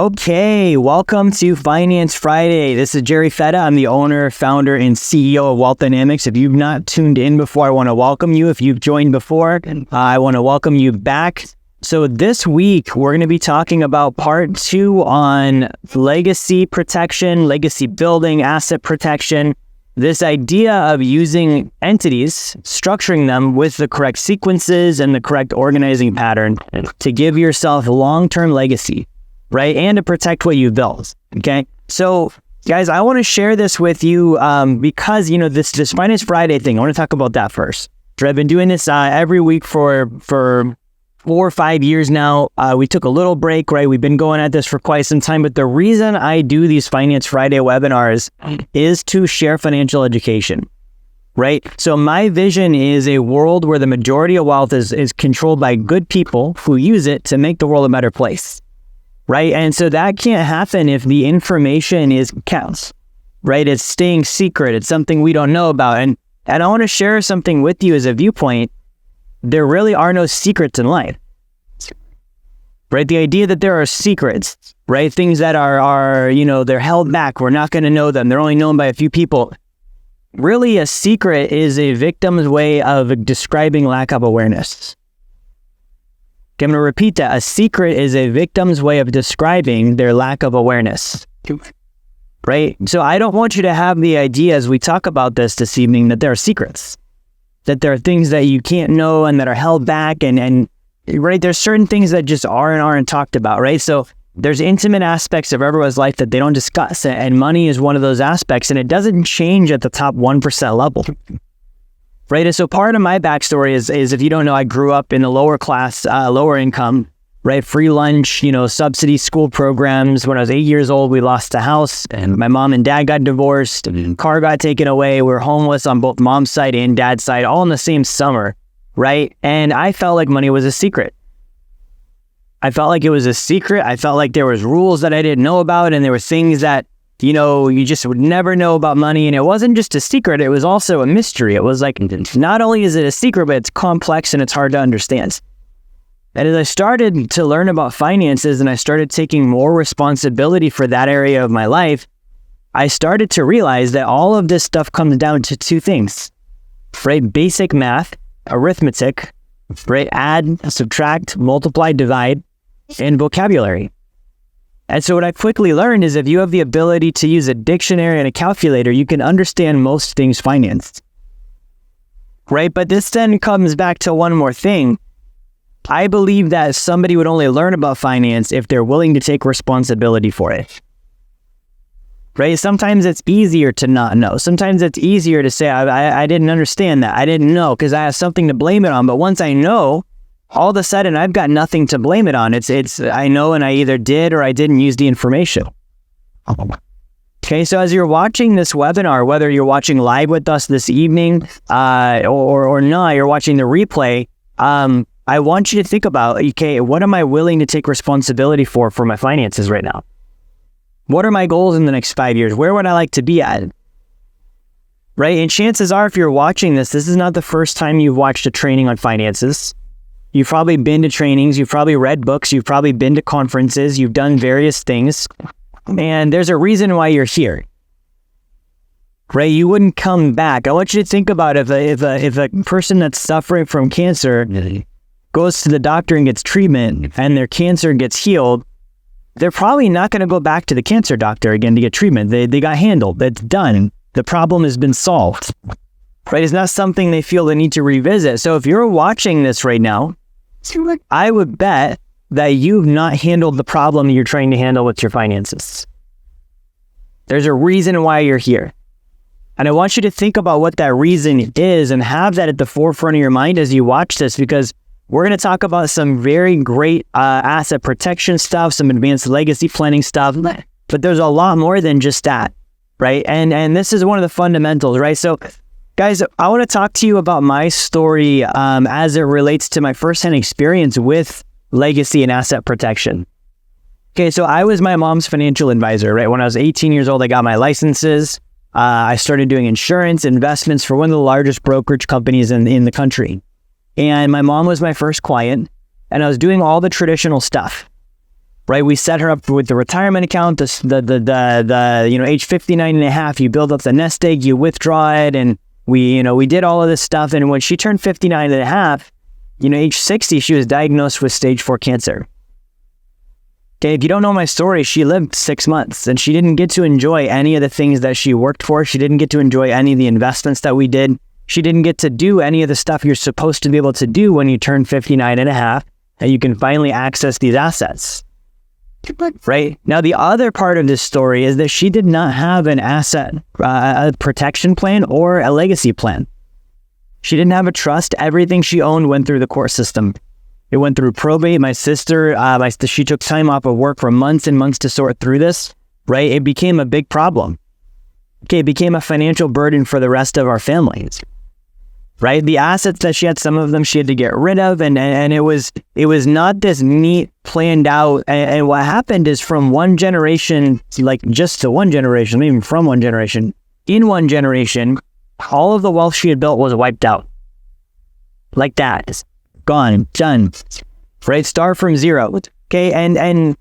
Okay, welcome to Finance Friday. This is Jerry Fetta. I'm the owner, founder, and CEO of Wealth Dynamics. If you've not tuned in before, I want to welcome you. If you've joined before, I want to welcome you back. So this week, we're going to be talking about part 2 on legacy protection, legacy building, asset protection. This idea of using entities, structuring them with the correct sequences and the correct organizing pattern to give yourself long-term legacy. Right? And to protect what you've built. Okay. So guys, I want to share this with you because, this Finance Friday thing, I want to talk about that first. I've been doing this every week for 4 or 5 years now. We took a little break, right? We've been going at this for quite some time. But the reason I do these Finance Friday webinars is to share financial education. Right? So my vision is a world where the majority of wealth is controlled by good people who use it to make the world a better place. Right? And so that can't happen if the information is kept, right? It's staying secret. It's something we don't know about. And I want to share something with you as a viewpoint. There really are no secrets in life, right? The idea that there are secrets, right? Things that are they're held back. We're not going to know them. They're only known by a few people. Really, a secret is a victim's way of describing lack of awareness. Okay, I'm going to repeat that. A secret is a victim's way of describing their lack of awareness, right? So I don't want you to have the idea as we talk about this evening that there are secrets, that there are things that you can't know and that are held back and right, there's certain things that just aren't talked about, right? So there's intimate aspects of everyone's life that they don't discuss, and money is one of those aspects, and it doesn't change at the top 1% level. Right. And so part of my backstory is if you don't know, I grew up in the lower class, lower income, right? Free lunch, subsidy school programs. When I was 8 years old, we lost a house and my mom and dad got divorced. Car got taken away. We were homeless on both mom's side and dad's side, all in the same summer. Right. And I felt like money was a secret. I felt like it was a secret. I felt like there was rules that I didn't know about. And there were things that you just would never know about money. And it wasn't just a secret. It was also a mystery. It was like, not only is it a secret, but it's complex and it's hard to understand. And as I started to learn about finances and I started taking more responsibility for that area of my life, I started to realize that all of this stuff comes down to 2 things, right? Basic math, arithmetic, right? Add, subtract, multiply, divide, and vocabulary. And so what I quickly learned is if you have the ability to use a dictionary and a calculator, you can understand most things finance. Right? But this then comes back to one more thing. I believe that somebody would only learn about finance if they're willing to take responsibility for it. Right? Sometimes it's easier to not know. Sometimes it's easier to say, I didn't understand that. I didn't know because I have something to blame it on. But once I know, all of a sudden, I've got nothing to blame it on. It's I know, and I either did or I didn't use the information. Okay, so as you're watching this webinar, whether you're watching live with us this evening or not, you're watching the replay, I want you to think about, okay, what am I willing to take responsibility for my finances right now? What are my goals in the next 5 years? Where would I like to be at? Right, and chances are, if you're watching this is not the first time you've watched a training on finances. You've probably been to trainings, you've probably read books, you've probably been to conferences, you've done various things, and there's a reason why you're here, right? You wouldn't come back. I want you to think about if a person that's suffering from cancer goes to the doctor and gets treatment and their cancer gets healed, they're probably not going to go back to the cancer doctor again to get treatment. They got handled. It's done. The problem has been solved. Right? It's not something they feel they need to revisit. So if you're watching this right now, I would bet that you've not handled the problem you're trying to handle with your finances. There's a reason why you're here. And I want you to think about what that reason is and have that at the forefront of your mind as you watch this, because we're going to talk about some very great asset protection stuff, some advanced legacy planning stuff, but there's a lot more than just that, right? And this is one of the fundamentals, right? So guys, I want to talk to you about my story as it relates to my firsthand experience with legacy and asset protection. Okay, so I was my mom's financial advisor, right? When I was 18 years old, I got my licenses. I started doing insurance investments for one of the largest brokerage companies in the country. And my mom was my first client, and I was doing all the traditional stuff. right? We set her up with the retirement account, age 59 and a half, you build up the nest egg, you withdraw it, and we did all of this stuff. And when she turned 59 and a half, age 60, she was diagnosed with stage 4 cancer. Okay, if you don't know my story, she lived 6 months and she didn't get to enjoy any of the things that she worked for. She didn't get to enjoy any of the investments that we did. She didn't get to do any of the stuff you're supposed to be able to do when you turn 59 and a half and you can finally access these assets. Right? Now, the other part of this story is that she did not have an asset a protection plan or a legacy plan. She didn't have a trust. Everything she owned went through the court system. It went through probate. My sister, she took time off of work for months and months to sort through this, right? It became a big problem. Okay, it became a financial burden for the rest of our families, right? The assets that she had, some of them she had to get rid of, and it was not this neat, planned out. And what happened is from one generation, like just to one generation, even from one generation, in one generation, all of the wealth she had built was wiped out. Like that. Gone, done, right? Start from zero. Okay, and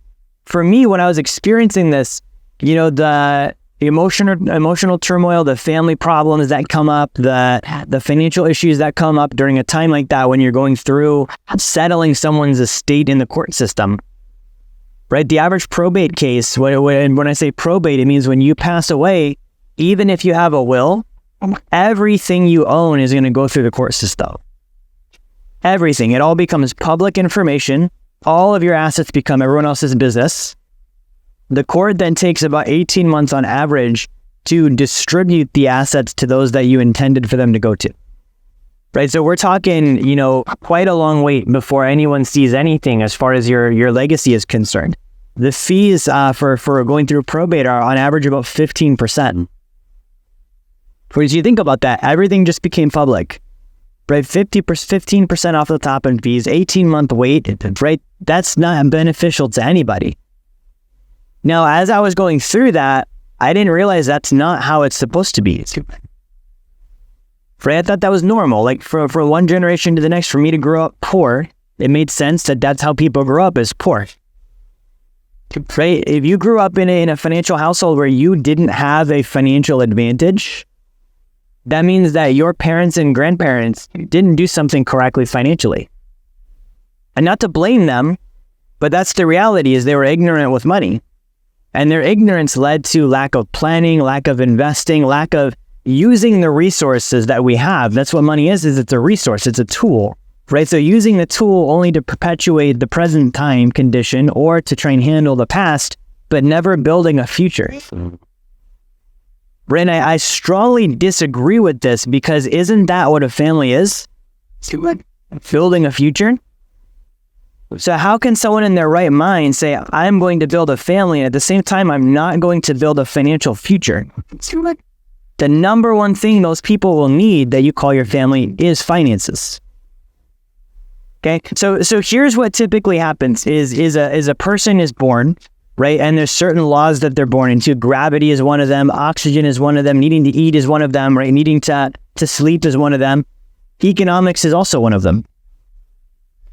for me, when I was experiencing this, the emotional turmoil, the family problems that come up, the financial issues that come up during a time like that when you're going through settling someone's estate in the court system, right? The average probate case, when I say probate, it means when you pass away, even if you have a will, everything you own is going to go through the court system. Everything. It all becomes public information. All of your assets become everyone else's business. The court then takes about 18 months on average to distribute the assets to those that you intended for them to go to. Right? So we're talking, quite a long wait before anyone sees anything as far as your legacy is concerned. The fees for going through probate are on average about 15%. As you think about that, everything just became public. Right, 15% off the top in fees, 18-month wait, right? That's not beneficial to anybody. Now, as I was going through that, I didn't realize that's not how it's supposed to be. Right, I thought that was normal. Like for one generation to the next, for me to grow up poor, it made sense that that's how people grow up, as poor. Right, if you grew up in a financial household where you didn't have a financial advantage, that means that your parents and grandparents didn't do something correctly financially. And not to blame them, but that's the reality, is they were ignorant with money. And their ignorance led to lack of planning, lack of investing, lack of using the resources that we have. That's what money is it's a resource, it's a tool, right? So using the tool only to perpetuate the present time condition or to try and handle the past, but never building a future. Ren, I strongly disagree with this, because isn't that what a family is? Building a future? So how can someone in their right mind say, I'm going to build a family, and at the same time, I'm not going to build a financial future? The number one thing those people will need that you call your family is finances. Okay, so here's what typically happens is a person is born, right? And there's certain laws that they're born into. Gravity is one of them. Oxygen is one of them. Needing to eat is one of them, right? Needing to sleep is one of them. Economics is also one of them.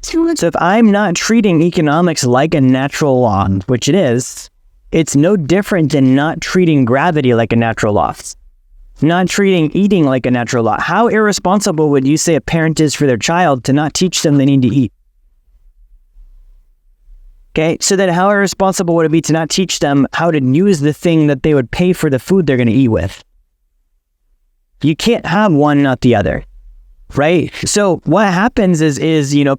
So if I'm not treating economics like a natural law, which it is, it's no different than not treating gravity like a natural law. Not treating eating like a natural law. How irresponsible would you say a parent is for their child to not teach them they need to eat? Okay, so then how irresponsible would it be to not teach them how to use the thing that they would pay for the food they're going to eat with? You can't have one, not the other, right? So what happens is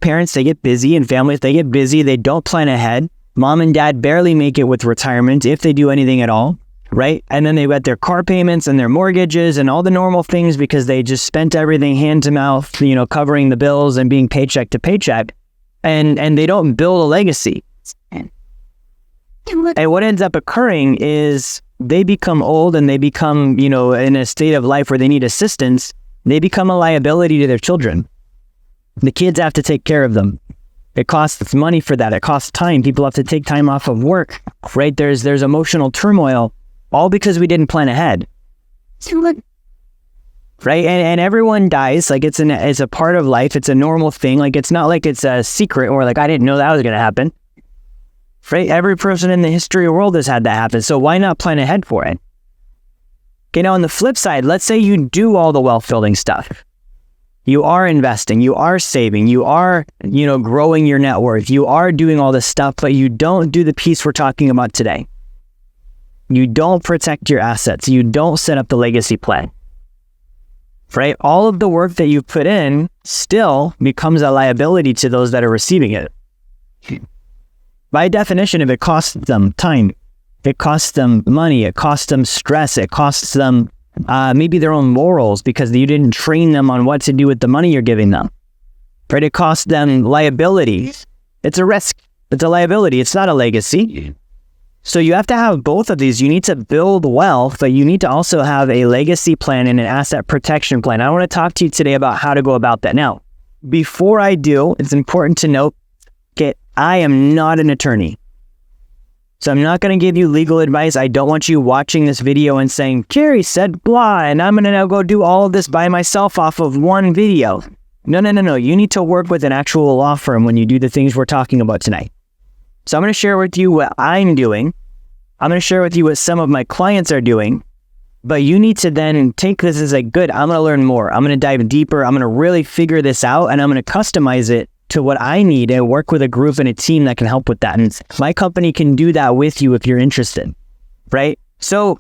parents, they get busy, and families, they get busy, they don't plan ahead. Mom and dad barely make it with retirement, if they do anything at all, right? And then they get their car payments and their mortgages and all the normal things because they just spent everything hand to mouth, covering the bills and being paycheck to paycheck, and they don't build a legacy. And what ends up occurring is they become old and they become, in a state of life where they need assistance. They become a liability to their children. The kids have to take care of them. It costs money for that. It costs time. People have to take time off of work, right? There's emotional turmoil, all because we didn't plan ahead. Right? And everyone dies. Like it's a part of life. It's a normal thing. Like it's not like it's a secret or like I didn't know that was going to happen. right? Every person in the history of the world has had that happen. So why not plan ahead for it? Okay, now on the flip side, let's say you do all the wealth building stuff. You are investing, you are saving, you are, growing your net worth, you are doing all this stuff, but you don't do the piece we're talking about today. You don't protect your assets. You don't set up the legacy plan, right? All of the work that you put in still becomes a liability to those that are receiving it. By definition, if it costs them time, it costs them money, it costs them stress, it costs them maybe their own morals because you didn't train them on what to do with the money you're giving them, right? It costs them liability. It's a risk. It's a liability. It's not a legacy. So you have to have both of these. You need to build wealth, but you need to also have a legacy plan and an asset protection plan. I want to talk to you today about how to go about that. Now, before I do, it's important to note, okay, I am not an attorney. So I'm not going to give you legal advice. I don't want you watching this video and saying, Jerry said blah, and I'm going to now go do all of this by myself off of one video. No. You need to work with an actual law firm when you do the things we're talking about tonight. So I'm going to share with you what I'm doing. I'm going to share with you what some of my clients are doing. But you need to then take this as I'm going to learn more. I'm going to dive deeper. I'm going to really figure this out, and I'm going to customize it to what I need and work with a group and a team that can help with that. And my company can do that with you if you're interested, right? So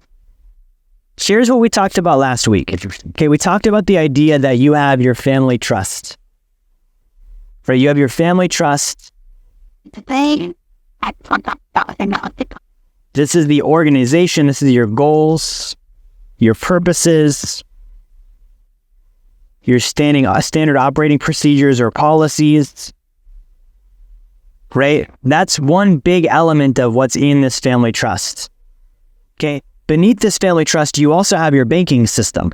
here's what we talked about last week. Okay, we talked about the idea that you have your family trust, right? You have your family trust. This is the organization. This is your goals, your purposes, your standard operating procedures or policies, right? That's one big element of what's in this family trust. Okay. Beneath this family trust, you also have your banking system,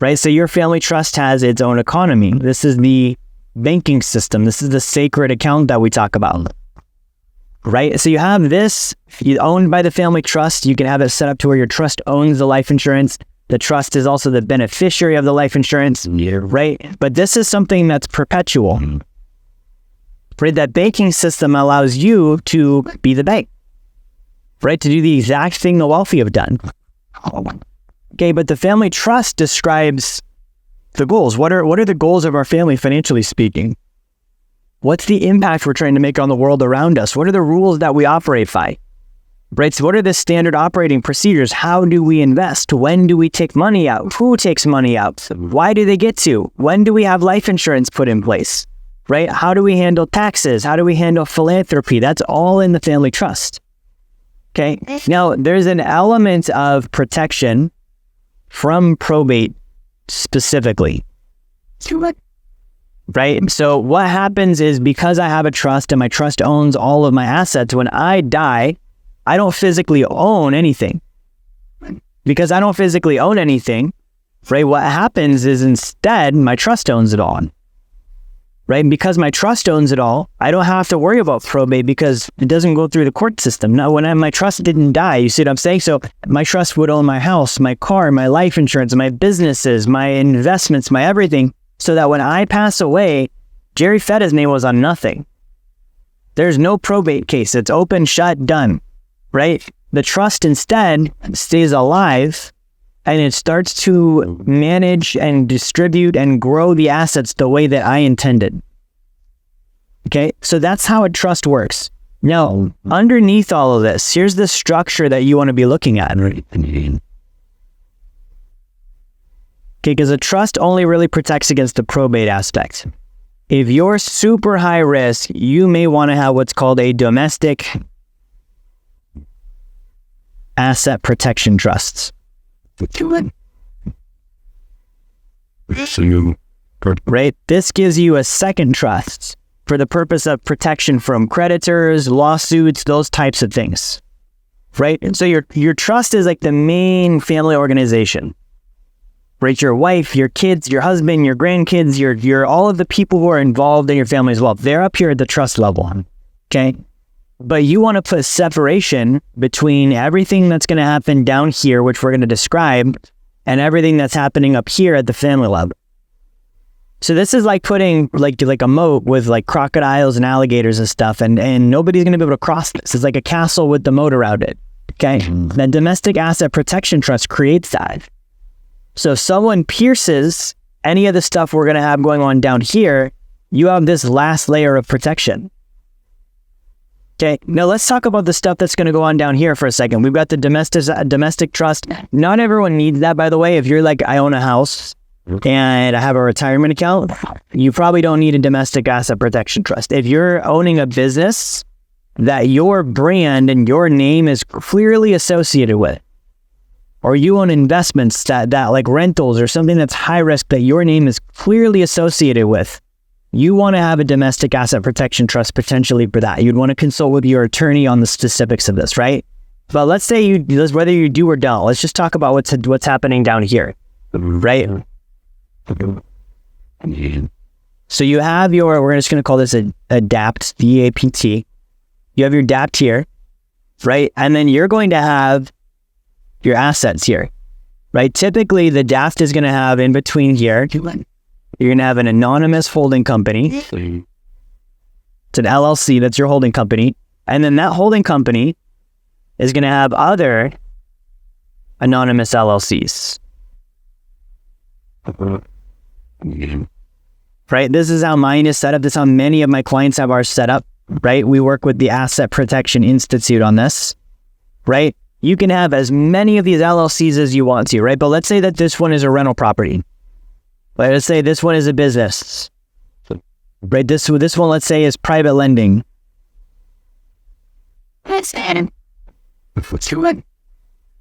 right? So your family trust has its own economy. This is the banking system. This is the sacred account that we talk about, right? So you have this owned by the family trust. You can have it set up to where your trust owns the life insurance. The trust is also the beneficiary of the life insurance, right? But this is something that's perpetual, right? That banking system allows you to be the bank, right? To do the exact thing the wealthy have done. Okay, but the family trust describes the goals. What are the goals of our family financially speaking? What's the impact we're trying to make on the world around us? What are the rules that we operate by? Right, so what are the standard operating procedures? How do we invest? When do we take money out? Who takes money out? Why do they get to? When do we have life insurance put in place? Right? How do we handle taxes? How do we handle philanthropy? That's all in the family trust. Okay. Now, there's an element of protection from probate specifically. Right? So what happens is because I have a trust and my trust owns all of my assets, when I die, I don't physically own anything. Because I don't physically own anything, right? What happens is instead, my trust owns it all. Right? And because my trust owns it all, I don't have to worry about probate because it doesn't go through the court system. Now, when my trust didn't die, you see what I'm saying? So my trust would own my house, my car, my life insurance, my businesses, my investments, my everything. So that when I pass away, Jerry Fetta's name was on nothing. There's no probate case. It's open, shut, done. Right? The trust instead stays alive and it starts to manage and distribute and grow the assets the way that I intended. Okay? So that's how a trust works. Now, underneath all of this, here's the structure that you want to be looking at. Okay, because a trust only really protects against the probate aspect. If you're super high risk, you may want to have what's called a domestic asset protection trusts. Right? This gives you a second trust for the purpose of protection from creditors, lawsuits, those types of things. Right? And so your trust is like the main family organization. Right? Your wife, your kids, your husband, your grandkids, your all of the people who are involved in your family as well. They're up here at the trust level. Okay? But you want to put separation between everything that's going to happen down here, which we're going to describe, and everything that's happening up here at the family level. So this is like putting like a moat with like crocodiles and alligators and stuff, and nobody's going to be able to cross this. It's like a castle with the moat around it. Okay, the domestic asset protection trust creates that. So if someone pierces any of the stuff we're going to have going on down here, you have this last layer of protection. Okay, now let's talk about the stuff that's going to go on down here for a second. We've got the domestic trust. Not everyone needs that, by the way. If you're like, I own a house and I have a retirement account, you probably don't need a domestic asset protection trust. If you're owning a business that your brand and your name is clearly associated with, or you own investments that like rentals or something that's high risk that your name is clearly associated with, you want to have a domestic asset protection trust potentially for that. You'd want to consult with your attorney on the specifics of this, right? But let's say whether you do or don't, let's just talk about what's happening down here, right? So you have we're just going to call this a DAPT, D-A-P-T. You have your DAPT here, right? And then you're going to have your assets here, right? Typically, the DAPT is going to have in between here, you're going to have an anonymous holding company. It's an LLC, that's your holding company. And then that holding company is going to have other anonymous LLCs. Right? This is how mine is set up. This is how many of my clients have ours set up, right? We work with the Asset Protection Institute on this, right? You can have as many of these LLCs as you want to, right? But let's say that this one is a rental property. Let's say this one is a business, right? This one, let's say, is private lending.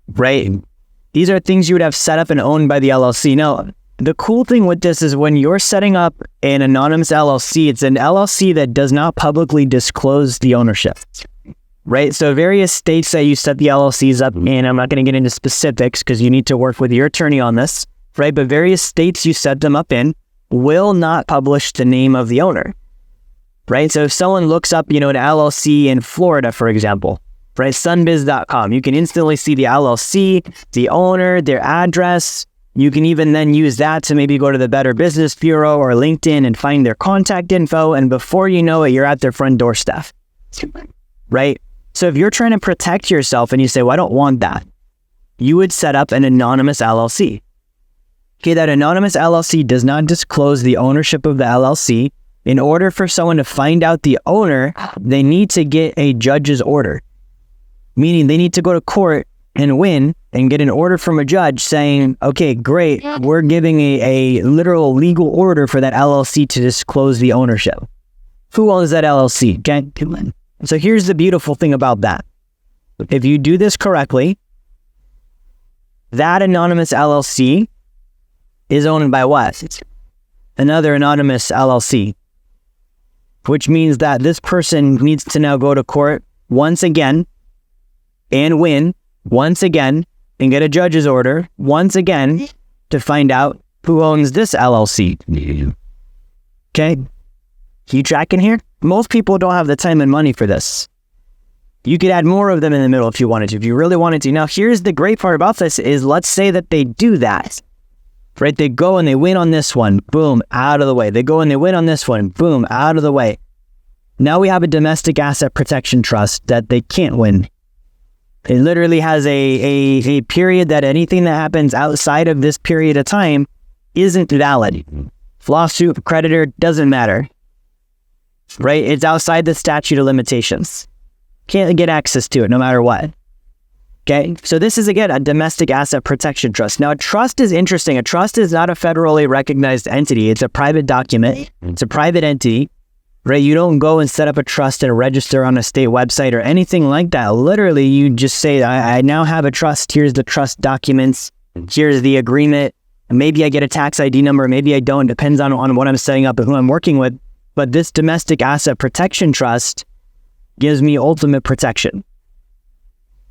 Right? These are things you would have set up and owned by the LLC. Now, the cool thing with this is when you're setting up an anonymous LLC, it's an LLC that does not publicly disclose the ownership, right? So various states that you set the LLCs up in, I'm not going to get into specifics because you need to work with your attorney on this, right? But various states you set them up in will not publish the name of the owner, right? So if someone looks up, an LLC in Florida, for example, right? Sunbiz.com, you can instantly see the LLC, the owner, their address. You can even then use that to maybe go to the Better Business Bureau or LinkedIn and find their contact info. And before you know it, you're at their front doorstep, right? So if you're trying to protect yourself and you say, well, I don't want that, you would set up an anonymous LLC. Okay, that anonymous LLC does not disclose the ownership of the LLC. In order for someone to find out the owner, they need to get a judge's order, meaning they need to go to court and win and get an order from a judge saying, okay, great, we're giving a literal legal order for that LLC to disclose the ownership. Who owns that LLC? Okay. So here's the beautiful thing about that. If you do this correctly, that anonymous LLC is owned by what? Another anonymous LLC, which means that this person needs to now go to court once again and win once again and get a judge's order once again to find out who owns this LLC. Okay? You tracking here? Most people don't have the time and money for this. You could add more of them in the middle if you wanted to, if you really wanted to. Now, here's the great part about this is, let's say that they do that. Right? They go and they win on this one, boom, out of the way. They go and they win on this one, boom, out of the way. Now we have a domestic asset protection trust that they can't win. It literally has a period that anything that happens outside of this period of time isn't valid. Lawsuit, creditor, doesn't matter. Right? It's outside the statute of limitations. Can't get access to it no matter what. Okay, so this is, again, a domestic asset protection trust. Now, a trust is interesting. A trust is not a federally recognized entity. It's a private document. It's a private entity, right? You don't go and set up a trust and register on a state website or anything like that. Literally, you just say, I now have a trust. Here's the trust documents. Here's the agreement. Maybe I get a tax ID number. Maybe I don't. Depends on what I'm setting up and who I'm working with. But this domestic asset protection trust gives me ultimate protection.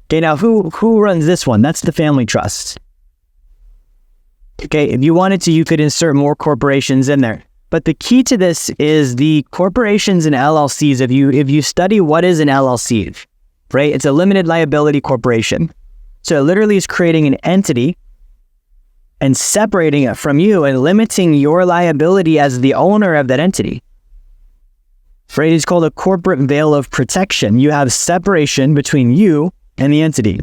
Okay, now who runs this one? That's the family trust. Okay, if you wanted to, you could insert more corporations in there. But the key to this is the corporations and LLCs. If you study what is an LLC, right? It's a limited liability corporation. So it literally is creating an entity and separating it from you and limiting your liability as the owner of that entity. Right? It's called a corporate veil of protection. You have separation between you and the entity.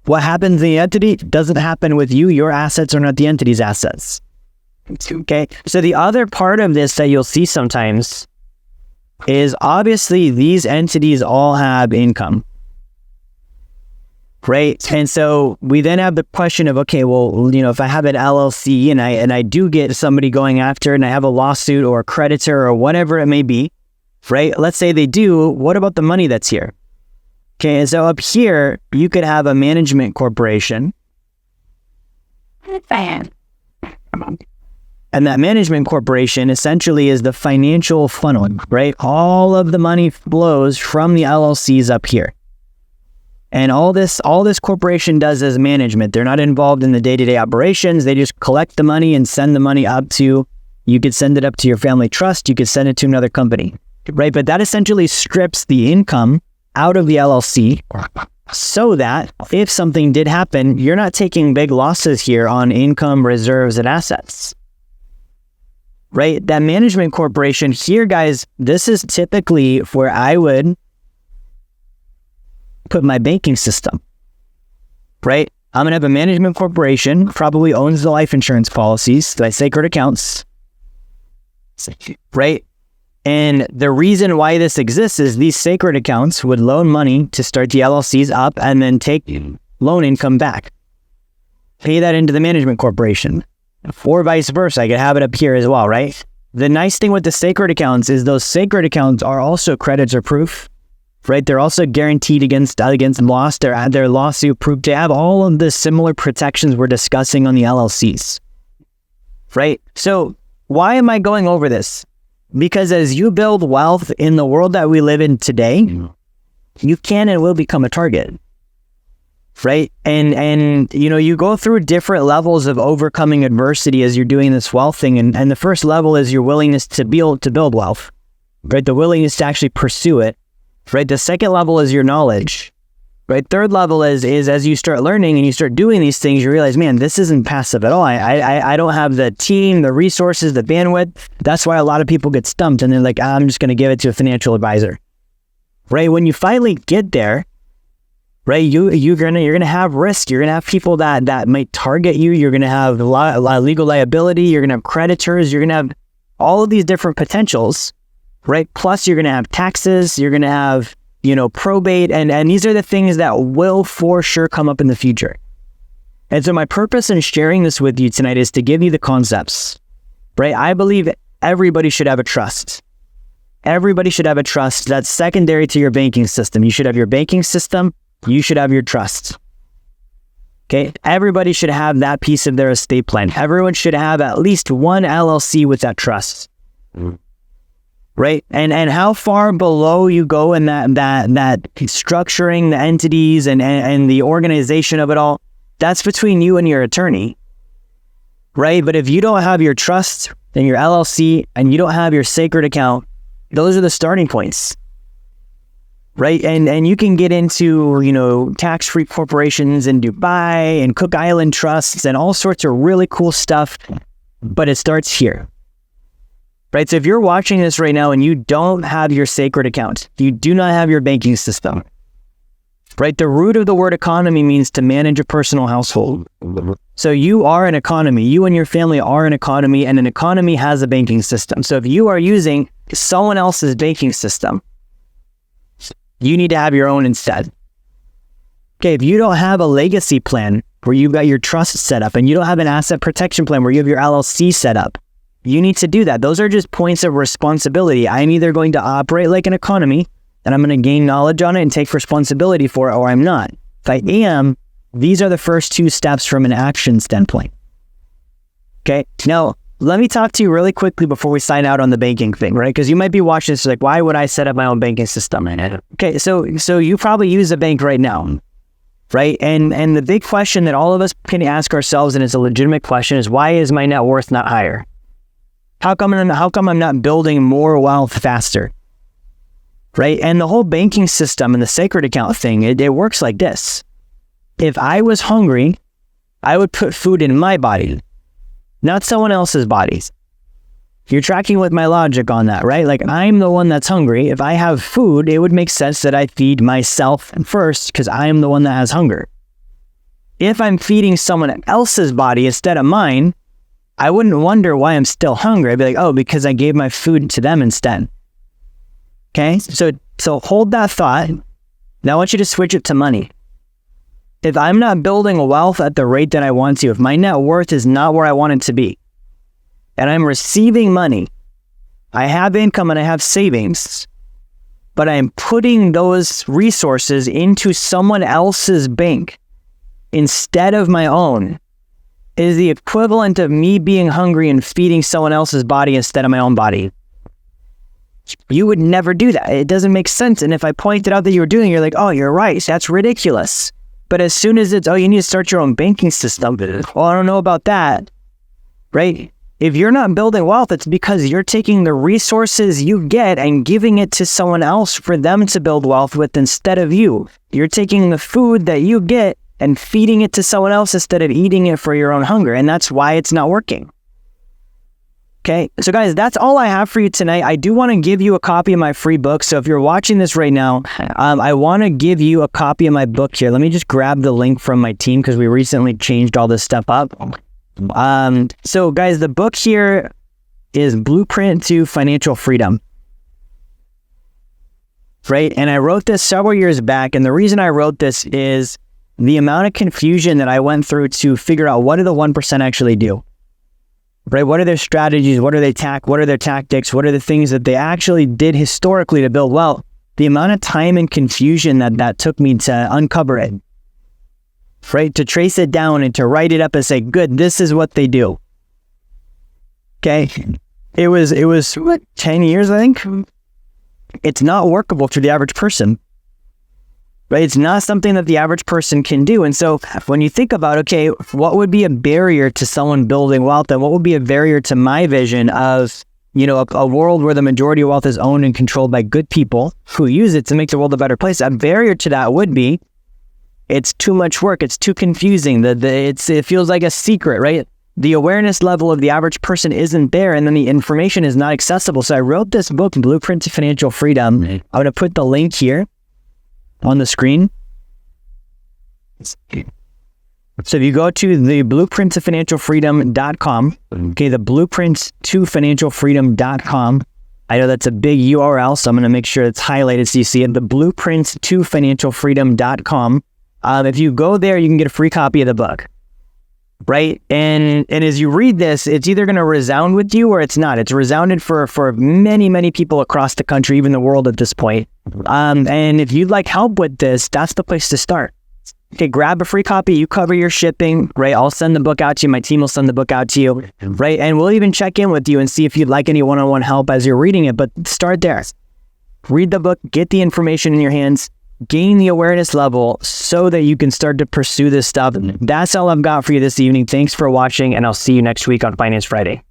What happens in the entity doesn't happen with you. Your assets are not the entity's assets. Okay? So the other part of this that you'll see sometimes is obviously these entities all have income. Right? And so we then have the question of, okay, well, if I have an LLC and I do get somebody going after it and I have a lawsuit or a creditor or whatever it may be, right? Let's say they do, what about the money that's here? Okay, and so up here, you could have a management corporation. And that management corporation essentially is the financial funnel, right? All of the money flows from the LLCs up here. And all this corporation does is management. They're not involved in the day-to-day operations. They just collect the money and send the money up to, you could send it up to your family trust. You could send it to another company, right? But that essentially strips the income out of the LLC so that if something did happen, you're not taking big losses here on income, reserves, and assets, right? That management corporation here, guys, this is typically where I would put my banking system, right? I'm going to have a management corporation, probably owns the life insurance policies, my sacred accounts, right? And the reason why this exists is these sacred accounts would loan money to start the LLCs up and then take loan income back. Pay that into the management corporation. Or vice versa. I could have it up here as well, right? The nice thing with the sacred accounts is those sacred accounts are also creditor proof, right? They're also guaranteed against loss. They're lawsuit proof. They have all of the similar protections we're discussing on the LLCs, right? So why am I going over this? Because as you build wealth in the world that we live in today, you can and will become a target, right? And you go through different levels of overcoming adversity as you're doing this wealth thing. And the first level is your willingness to build wealth, right? The willingness to actually pursue it, right? The second level is your knowledge, right? Third level is as you start learning and you start doing these things, you realize, man, this isn't passive at all. I don't have the team, the resources, the bandwidth. That's why a lot of people get stumped and they're like, I'm just going to give it to a financial advisor, right? When you finally get there, right, you're gonna have risk. You're gonna have people that might target you. You're gonna have a lot of legal liability. You're gonna have creditors. You're gonna have all of these different potentials, right? Plus, you're gonna have taxes. You're gonna have probate, and these are the things that will for sure come up in the future. And so my purpose in sharing this with you tonight is to give you the concepts, right? I believe everybody should have a trust. Everybody should have a trust that's secondary to your banking system. You should have your banking system. You should have your trust. Okay? Everybody should have that piece of their estate plan. Everyone should have at least one LLC with that trust. Right? And how far below you go in that structuring the entities and the organization of it all, that's between you and your attorney. Right? But if you don't have your trust and your LLC and you don't have your sacred account, those are the starting points. Right? And you can get into, tax-free corporations in Dubai and Cook Island trusts and all sorts of really cool stuff, but it starts here. Right? So if you're watching this right now and you don't have your sacred account, you do not have your banking system, right? The root of the word economy means to manage a personal household. So you are an economy. You and your family are an economy, and an economy has a banking system. So if you are using someone else's banking system, you need to have your own instead. Okay, if you don't have a legacy plan where you've got your trust set up and you don't have an asset protection plan where you have your LLC set up, you need to do that. Those are just points of responsibility. I'm either going to operate like an economy and I'm going to gain knowledge on it and take responsibility for it, or I'm not. If I am, these are the first two steps from an action standpoint. Okay, now let me talk to you really quickly before we sign out on the banking thing, right? Because you might be watching this like, why would I set up my own banking system? Okay, so you probably use a bank right now, right? And the big question that all of us can ask ourselves, and it's a legitimate question, is why is my net worth not higher? How come I'm not building more wealth faster? Right? And the whole banking system and the sacred account thing, it works like this. If I was hungry, I would put food in my body, not someone else's body. You're tracking with my logic on that, right? Like, I'm the one that's hungry. If I have food, it would make sense that I feed myself first because I am the one that has hunger. If I'm feeding someone else's body instead of mine, I wouldn't wonder why I'm still hungry. I'd be like, oh, because I gave my food to them instead. Okay? So hold that thought. Now I want you to switch it to money. If I'm not building wealth at the rate that I want to, if my net worth is not where I want it to be, and I'm receiving money, I have income and I have savings, but I'm putting those resources into someone else's bank instead of my own, is the equivalent of me being hungry and feeding someone else's body instead of my own body. You would never do that. It doesn't make sense. And if I pointed out that you were doing it, you're like, oh, you're right. That's ridiculous. But as soon as it's, oh, you need to start your own banking system. Well, I don't know about that, right? If you're not building wealth, it's because you're taking the resources you get and giving it to someone else for them to build wealth with instead of you. You're taking the food that you get and feeding it to someone else instead of eating it for your own hunger. And that's why it's not working. Okay, so guys, that's all I have for you tonight. I do want to give you a copy of my free book. So if you're watching this right now, I want to give you a copy of my book here. Let me just grab the link from my team because we recently changed all this stuff up. So guys, the book here is Blueprint to Financial Freedom. Right? And I wrote this several years back. And the reason I wrote this is the amount of confusion that I went through to figure out what do the 1% actually do. Right? What are their strategies? What are their tactics? What are the things that they actually did historically to build wealth? The amount of time and confusion that took me to uncover it. Right? To trace it down and to write it up and say, good, this is what they do. Okay. It was what, 10 years, I think. It's not workable for the average person. Right? It's not something that the average person can do. And so when you think about, okay, what would be a barrier to someone building wealth, and what would be a barrier to my vision of, a world where the majority of wealth is owned and controlled by good people who use it to make the world a better place? A barrier to that would be, it's too much work. It's too confusing. It feels like a secret, right? The awareness level of the average person isn't there, and then the information is not accessible. So I wrote this book, Blueprint to Financial Freedom. I'm going to put the link here on the screen. So if you go to the blueprintofinancialfreedom.com, okay, the blueprintofinancialfreedom.com. I know that's a big URL, so I'm going to make sure it's highlighted so you see it. The blueprintofinancialfreedom.com. If you go there, you can get a free copy of the book, right? And as you read this, it's either going to resound with you or it's not. It's resounded for many, many people across the country, even the world at this point. And if you'd like help with this, that's the place to start. Okay, grab a free copy. You cover your shipping, right? I'll send the book out to you. My team will send the book out to you, right? And we'll even check in with you and see if you'd like any one-on-one help as you're reading it. But start there. Read the book, get the information in your hands, gain the awareness level so that you can start to pursue this stuff. That's all I've got for you this evening. Thanks for watching, and I'll see you next week on Finance Friday.